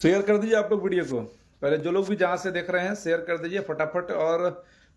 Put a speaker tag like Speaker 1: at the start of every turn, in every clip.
Speaker 1: Share कर दीजिए आप लोग वीडियो को। पहले जो लोग भी जहां से देख रहे हैं शेयर कर दीजिए फटाफट। और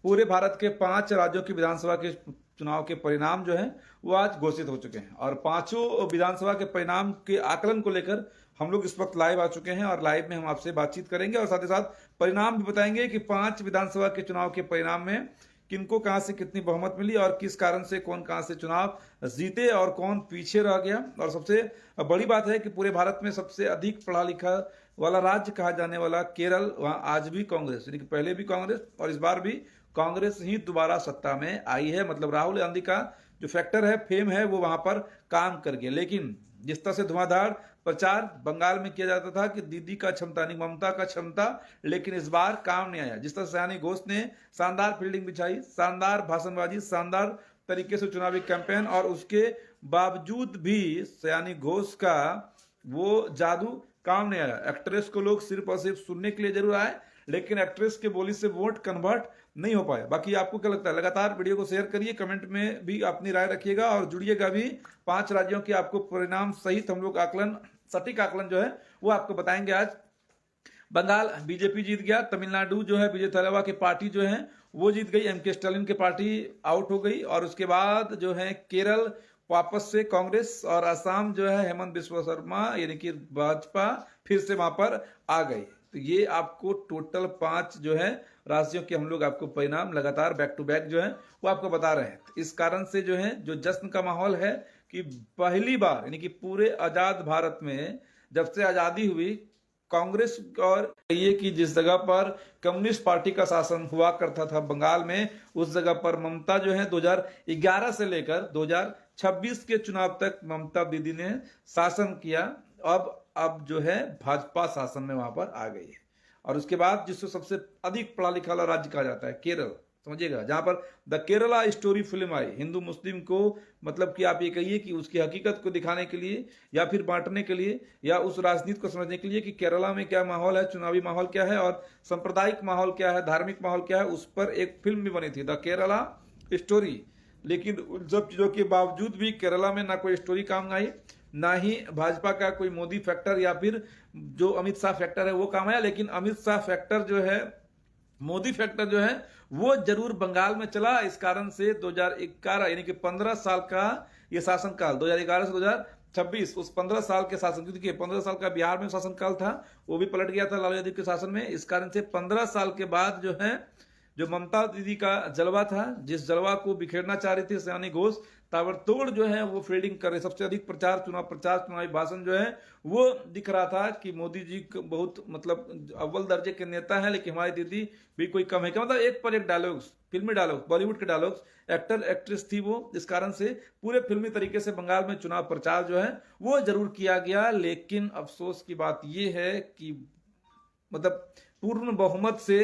Speaker 1: पूरे भारत के 5 राज्यों की विधानसभा के चुनाव के परिणाम जो हैं वो आज घोषित हो चुके हैं और पांचों विधानसभा के परिणाम के आकलन को लेकर हम लोग इस वक्त लाइव आ चुके हैं और लाइव में हम आपसे बातचीत करेंगे और साथ ही साथ परिणाम भी बताएंगे कि 5 विधानसभा के चुनाव के परिणाम में किनको कहां से कितनी बहुमत मिली और किस कारण से कौन कहां से चुनाव जीते और कौन पीछे रह गया। और सबसे बड़ी बात है कि पूरे भारत में सबसे अधिक पढ़ा लिखा वाला राज्य कहा जाने वाला केरल, वहां आज भी कांग्रेस, यानी कि पहले भी कांग्रेस और इस बार भी कांग्रेस ही दोबारा सत्ता में आई है। मतलब राहुल गांधी का जो फैक्टर है, फेम है, वो वहां पर काम कर गया। लेकिन जिस तरह से धुआंधार प्रचार बंगाल में किया जाता था कि दीदी का क्षमता नहीं ममता का क्षमता, लेकिन इस बार काम नहीं आया। जिस तरह से सयानी घोष ने शानदार फील्डिंग बिछाई, शानदार भाषणबाजी, शानदार तरीके से चुनावी कैंपेन, और उसके बावजूद भी सयानी घोष का वो जादू काम नहीं आया। एक्ट्रेस को लोग सिर्फ और सिर्फ सुनने के लिए जरूर आए, लेकिन एक्ट्रेस के बोली से वोट कन्वर्ट नहीं हो पाए। बाकी आपको क्या लगता है? लगातार वीडियो को शेयर करिए, कमेंट में भी अपनी राय रखिएगा और जुड़िएगा भी। 5 राज्यों के आपको परिणाम सहित हम लोग आकलन, सटीक आकलन जो है वो आपको बताएंगे आज। बंगाल बीजेपी जीत गया, तमिलनाडु जो है विजय थलावा की पार्टी जो है वो जीत गई, एमके स्टालिन की पार्टी आउट हो गई, और उसके बाद जो है केरल वापस से कांग्रेस, और असम जो है हेमंत बिस्वा शर्मा यानी कि भाजपा फिर से वहां पर आ गई। तो ये आपको टोटल 5 जो है राज्यों के हम लोग आपको परिणाम लगातार बैक टू बैक जो है वो आपको बता रहे हैं। इस कारण से जो है जो जश्न का माहौल है कि पहली बार यानी कि पूरे आजाद भारत में जब से आजादी हुई कांग्रेस, और ये कि जिस जगह पर कम्युनिस्ट पार्टी का शासन हुआ करता था बंगाल में, उस जगह पर ममता जो है 2011 से लेकर 2026 के चुनाव तक ममता दीदी ने शासन किया। अब जो है भाजपा शासन में वहां पर आ गई है। और उसके बाद जिसको सबसे अधिक पढ़ा लिखा वाला राज्य कहा जाता है केरल, समझिएगा, जहां पर द केरला स्टोरी फिल्म आई, हिंदू मुस्लिम को मतलब कि आप ये कहिए कि उसकी हकीकत को दिखाने के लिए या फिर बांटने के लिए या उस राजनीति को समझने के लिए कि केरला में क्या माहौल है, चुनावी माहौल क्या है और सांप्रदायिक माहौल क्या है, धार्मिक माहौल क्या है, उस पर एक फिल्म भी बनी थी द केरला स्टोरी। लेकिन उन सब चीजों के बावजूद भी केरला में ना कोई स्टोरी काम आई, ना ही भाजपा का कोई मोदी फैक्टर या फिर जो अमित शाह फैक्टर है वो काम आया। लेकिन अमित शाह फैक्टर जो है, मोदी फैक्टर जो है वो जरूर बंगाल में चला। इस कारण से 2011 यानी कि 15 साल का ये शासनकाल, 2011 से 2026, उस 15 साल के शासन, क्योंकि 15 साल का बिहार में शासनकाल था, वो भी पलट गया था लालू यादव के शासन में। इस कारण से 15 साल के बाद जो है जो ममता दीदी का जलवा था, जिस जलवा को बिखेरना चाह रही थी सयानी घोष, ताबड़तोड़ जो है वो फील्डिंग कर रहे। सबसे अधिक प्रचार, चुनावी भाषण जो है वो दिख रहा था कि मोदी जी बहुत मतलब अव्वल दर्जे के नेता है, लेकिन हमारी दीदी भी कोई कम है क्या। मतलब एक पर एक डायलॉग्स, फिल्मी डायलॉग, बॉलीवुड के डायलॉग्स, एक्टर एक्ट्रेस थी वो। इस कारण से पूरे फिल्मी तरीके से बंगाल में चुनाव प्रचार जो है वो जरूर किया गया। लेकिन अफसोस की बात यह है कि मतलब पूर्ण बहुमत से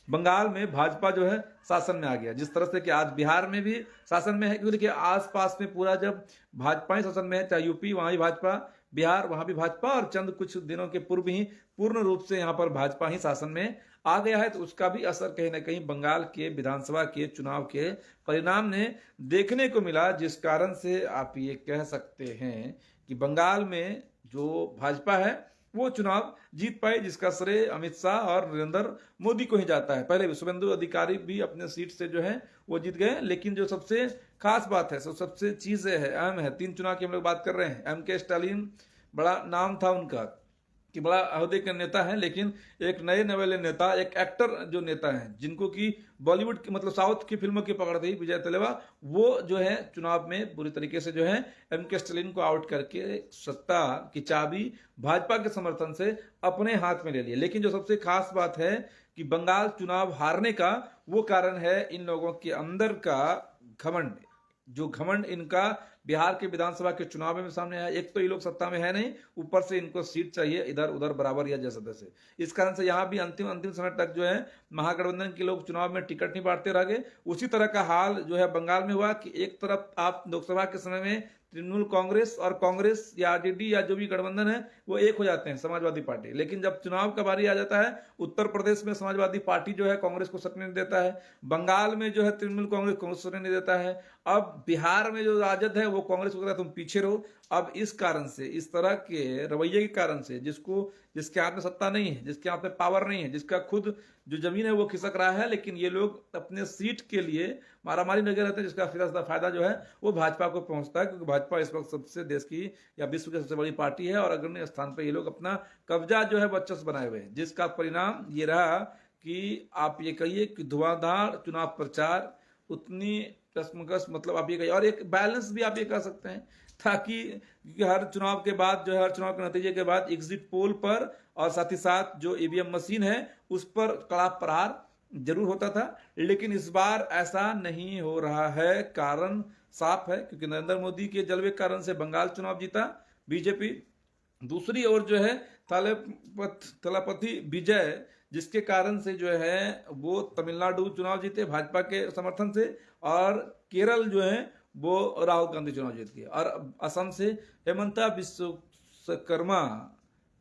Speaker 1: बंगाल में भाजपा जो है शासन में आ गया। जिस तरह से कि आज बिहार में भी शासन में है, क्योंकि देखिए आसपास में पूरा जब भाजपा ही शासन में है, चाहे यूपी वहां भी भाजपा, बिहार वहां भी भाजपा, और चंद कुछ दिनों के पूर्व ही पूर्ण रूप से यहां पर भाजपा ही शासन में आ गया है। तो उसका भी असर कहीं ना कहीं बंगाल के विधानसभा के चुनाव के परिणाम ने देखने को मिला, जिस कारण से आप ये कह सकते हैं कि बंगाल में जो भाजपा है वो चुनाव जीत पाए, जिसका श्रेय अमित शाह और नरेंद्र मोदी को ही जाता है। पहले शुभेंदु अधिकारी भी अपने सीट से जो है वो जीत गए। लेकिन जो सबसे खास बात है, सबसे चीजें है, अहम है, 3 चुनाव की हम लोग बात कर रहे हैं। एमके स्टालिन, बड़ा नाम था उनका कि बड़ा अहदे के नेता है, लेकिन एक नए नवेले नेता, एक एक्टर जो नेता है, जिनको की बॉलीवुड की मतलब साउथ की फिल्मों की पकड़ थी, विजय थलावा, वो जो है चुनाव में बुरी तरीके से जो है एमके स्टालिन को आउट करके सत्ता की चाबी भाजपा के समर्थन से अपने हाथ में ले लिए। लेकिन जो सबसे खास बात है कि बंगाल चुनाव हारने का वो कारण है इन लोगों के अंदर का घमंड। जो घमंड इनका बिहार के विधानसभा के चुनाव में सामने आया। एक तो ये लोग सत्ता में है नहीं, ऊपर से इनको सीट चाहिए इधर उधर बराबर या जैसे तैसे। इस कारण से यहाँ भी अंतिम समय तक जो है महागठबंधन के लोग चुनाव में टिकट नहीं बांटते रह गए। उसी तरह का हाल जो है बंगाल में हुआ कि एक तरफ आप लोकसभा के समय में तृणमूल कांग्रेस और कांग्रेस या आरजेडी या जो भी गठबंधन है वो एक हो जाते हैं, समाजवादी पार्टी। लेकिन जब चुनाव का बारी आ जाता है, उत्तर प्रदेश में समाजवादी पार्टी जो है कांग्रेस को सटने नहीं देता है, बंगाल में जो है तृणमूल कांग्रेस कांग्रेस को सटने नहीं देता है, अब बिहार में जो राजद है वो कांग्रेस को कह रहा है तुम पीछे रहो। अब इस कारण से, इस तरह के रवैये के कारण से, जिसके हाथ में सत्ता नहीं है, जिसके हाथ में पावर नहीं है, जिसका खुद जो जमीन है वो खिसक रहा है, लेकिन ये लोग अपने सीट के लिए मारामारी लगे रहते हैं, जिसका सीधा फायदा जो है वो भाजपा को पहुंचता है, क्योंकि भाजपा इस वक्त सबसे देश की या विश्व की सबसे बड़ी पार्टी है और अग्रणी स्थान पर ये लोग अपना कब्जा जो है वर्चस्व बनाए हुए हैं, जिसका परिणाम ये रहा कि आप ये कहिए कि धुआंधार चुनाव प्रचार, उतनी कसमकस, मतलब आप ये कहिए, और एक बैलेंस भी आप ये कह सकते हैं, ताकि हर चुनाव के बाद जो है, हर चुनाव के नतीजे के बाद एग्जिट पोल पर और साथ ही साथ जो ईवीएम मशीन है उस पर कड़ा प्रहार जरूर होता था, लेकिन इस बार ऐसा नहीं हो रहा है। कारण साफ है, क्योंकि नरेंद्र मोदी के जलवे के कारण से बंगाल चुनाव जीता बीजेपी, दूसरी ओर जो है थलापति विजय, जिसके कारण से जो है वो तमिलनाडु चुनाव जीते भाजपा के समर्थन से, और केरल जो है वो राहुल गांधी चुनाव जीत गए, और असम से हेमंता विश्वकर्मा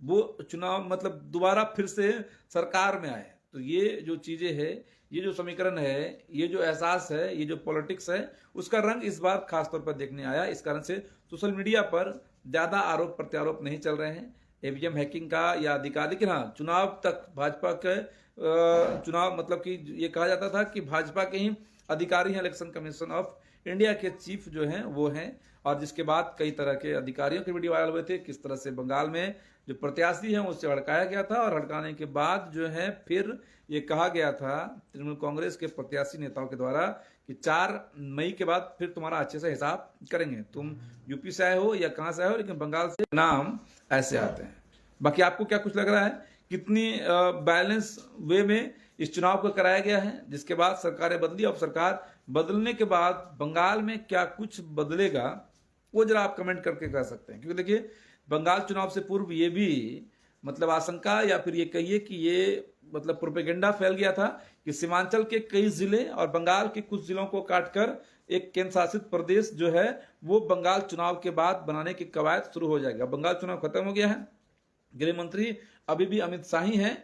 Speaker 1: वो चुनाव मतलब दोबारा फिर से सरकार में आए। तो ये जो चीजें है, ये जो समीकरण है, ये जो एहसास है, ये जो पॉलिटिक्स है, उसका रंग इस बार खासतौर पर देखने आया। इस कारण से सोशल मीडिया पर ज्यादा आरोप प्रत्यारोप नहीं चल रहे हैं ईवीएम हैकिंग का या अधिकार, लेकिन हाँ, चुनाव तक भाजपा के चुनाव मतलब कि ये कहा जाता था कि भाजपा के ही अधिकारी हैं, इलेक्शन कमीशन ऑफ इंडिया के चीफ जो हैं वो हैं, और जिसके बाद कई तरह के अधिकारियों के वीडियो वायरल हुए थे, किस तरह से बंगाल में जो प्रत्याशी हैं उससे हड़काया गया था, और हड़काने के बाद जो है फिर ये कहा गया था तृणमूल कांग्रेस के प्रत्याशी नेताओं के द्वारा कि 4 मई के बाद फिर तुम्हारा अच्छे से हिसाब करेंगे, तुम यूपी से आए हो या कहां से आए हो, लेकिन बंगाल से नाम ऐसे आते हैं। बाकी आपको क्या कुछ लग रहा है, कितनी बैलेंस वे में इस चुनाव को कराया गया है, जिसके बाद सरकारें बदली, अब सरकार बदलने के बाद बंगाल में क्या कुछ बदलेगा, वो जरा आप कमेंट करके कह सकते हैं। क्योंकि देखिए, बंगाल चुनाव से पूर्व ये भी मतलब आशंका या फिर ये कहिए कि ये मतलब प्रोपेगेंडा फैल गया था कि सीमांचल के कई जिले और बंगाल के कुछ जिलों को काटकर एक केंद्र शासित प्रदेश जो है वो बंगाल चुनाव के बाद बनाने की कवायद शुरू हो जाएगा। बंगाल चुनाव खत्म हो गया है, गृह मंत्री अभी भी अमित शाह ही हैं,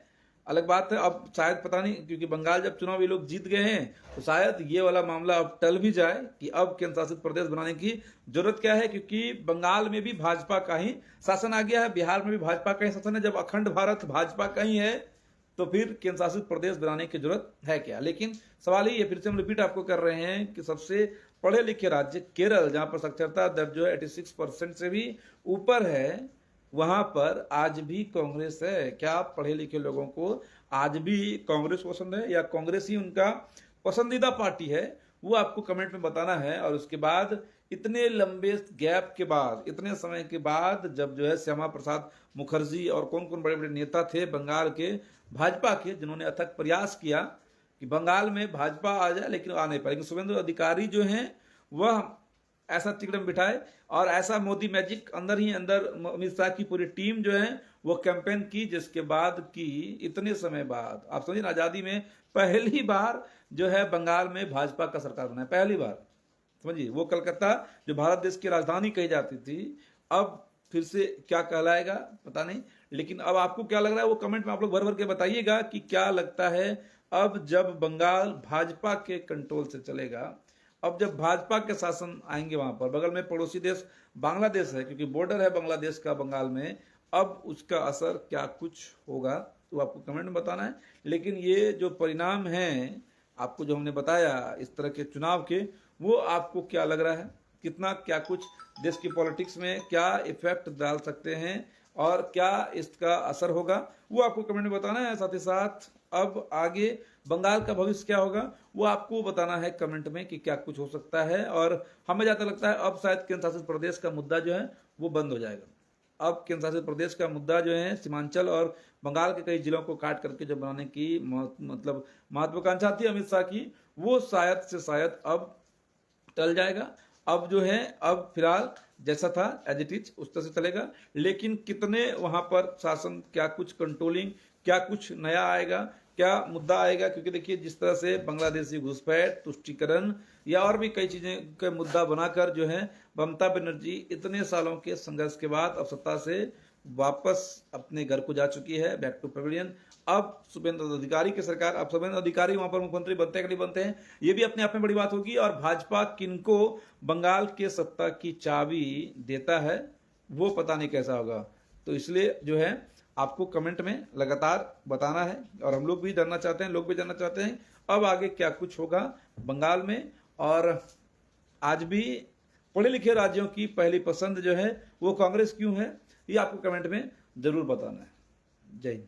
Speaker 1: अलग बात है अब शायद पता नहीं, क्योंकि बंगाल जब चुनाव ये लोग जीत गए हैं तो शायद ये वाला मामला अब टल भी जाए कि अब केंद्र शासित प्रदेश बनाने की जरूरत क्या है, क्योंकि बंगाल में भी भाजपा का ही शासन आ गया है, बिहार में भी भाजपा का ही शासन है। जब अखंड भारत भाजपा का ही है तो फिर केंद्र शासित प्रदेश बनाने की जरूरत है क्या। लेकिन सवाल ये फिर से हम रिपीट आपको कर रहे हैं कि सबसे पढ़े लिखे राज्य केरल, जहां पर साक्षरता दर जो है 86% से भी ऊपर है, वहां पर आज भी कांग्रेस है। क्या पढ़े लिखे लोगों को आज भी कांग्रेस पसंद है या कांग्रेस ही उनका पसंदीदा पार्टी है, वो आपको कमेंट में बताना है। और उसके बाद इतने लंबे गैप के बाद, इतने समय के बाद, जब जो है श्यामा प्रसाद मुखर्जी और कौन कौन बड़े बड़े नेता थे बंगाल के भाजपा के, जिन्होंने अथक प्रयास किया कि बंगाल में भाजपा आ जाए, लेकिन आ नहीं पाए। लेकिन शुभेंदु अधिकारी जो हैं वह ऐसा तिकड़म बिठाए और ऐसा मोदी मैजिक अंदर ही अंदर अमित शाह की पूरी टीम जो है वो कैंपेन की, जिसके बाद की इतने समय बाद आप समझिए आजादी में पहली बार जो है बंगाल में भाजपा का सरकार बना है, पहली बार। समझिए, वो कलकत्ता जो भारत देश की राजधानी कही जाती थी अब फिर से क्या कहलाएगा पता नहीं। लेकिन अब आपको क्या लग रहा है वो कमेंट में आप लोग भर भर के बताइएगा कि क्या लगता है अब जब बंगाल भाजपा के कंट्रोल से चलेगा, अब जब भाजपा के शासन आएंगे वहां पर, बगल में पड़ोसी देश बांग्लादेश है, क्योंकि बॉर्डर है बांग्लादेश का बंगाल में, अब उसका असर क्या कुछ होगा तो आपको कमेंट में बताना है। लेकिन ये जो परिणाम हैं आपको जो हमने बताया इस तरह के चुनाव के, वो आपको क्या लग रहा है, कितना क्या कुछ देश की पॉलिटिक्स में क्या इफेक्ट डाल सकते हैं और क्या इसका असर होगा, वो आपको कमेंट में बताना है। साथ ही साथ अब आगे बंगाल का भविष्य क्या होगा वो आपको बताना है कमेंट में कि क्या कुछ हो सकता है। और हमें ज्यादा लगता है अब शायद केंद्र शासित प्रदेश का मुद्दा जो है वो बंद हो जाएगा। अब केंद्र शासित प्रदेश का मुद्दा जो है सीमांचल और बंगाल के कई जिलों को काट करके जो बनाने की मतलब महत्वाकांक्षा थी अमित शाह की, वो शायद से शायद अब टल जाएगा। अब जो है अब फिलहाल जैसा था एज इट इज उस तरह से चलेगा, लेकिन कितने वहां पर शासन, क्या कुछ कंट्रोलिंग, क्या कुछ नया आएगा, क्या मुद्दा आएगा, क्योंकि देखिए जिस तरह से बांग्लादेशी घुसपैठ, तुष्टीकरण या और भी कई चीजें का मुद्दा बनाकर जो है ममता बनर्जी इतने सालों के संघर्ष के बाद अब सत्ता से वापस अपने घर को जा चुकी है, बैक टू पेविलियन। अब शुभेंद्र अधिकारी की सरकार, अब शुभेंद्र अधिकारी वहां पर मुख्यमंत्री बनते हैं कि नहीं बनते हैं, ये भी अपने आप में बड़ी बात होगी। और भाजपा किनको बंगाल के सत्ता की चाबी देता है वो पता नहीं कैसा होगा। तो इसलिए जो है आपको कमेंट में लगातार बताना है, और हम लोग भी जानना चाहते हैं, लोग भी जानना चाहते हैं अब आगे क्या कुछ होगा बंगाल में। और आज भी पढ़े लिखे राज्यों की पहली पसंद जो है वो कांग्रेस क्यों है, ये आपको कमेंट में जरूर बताना है। जय हिंद।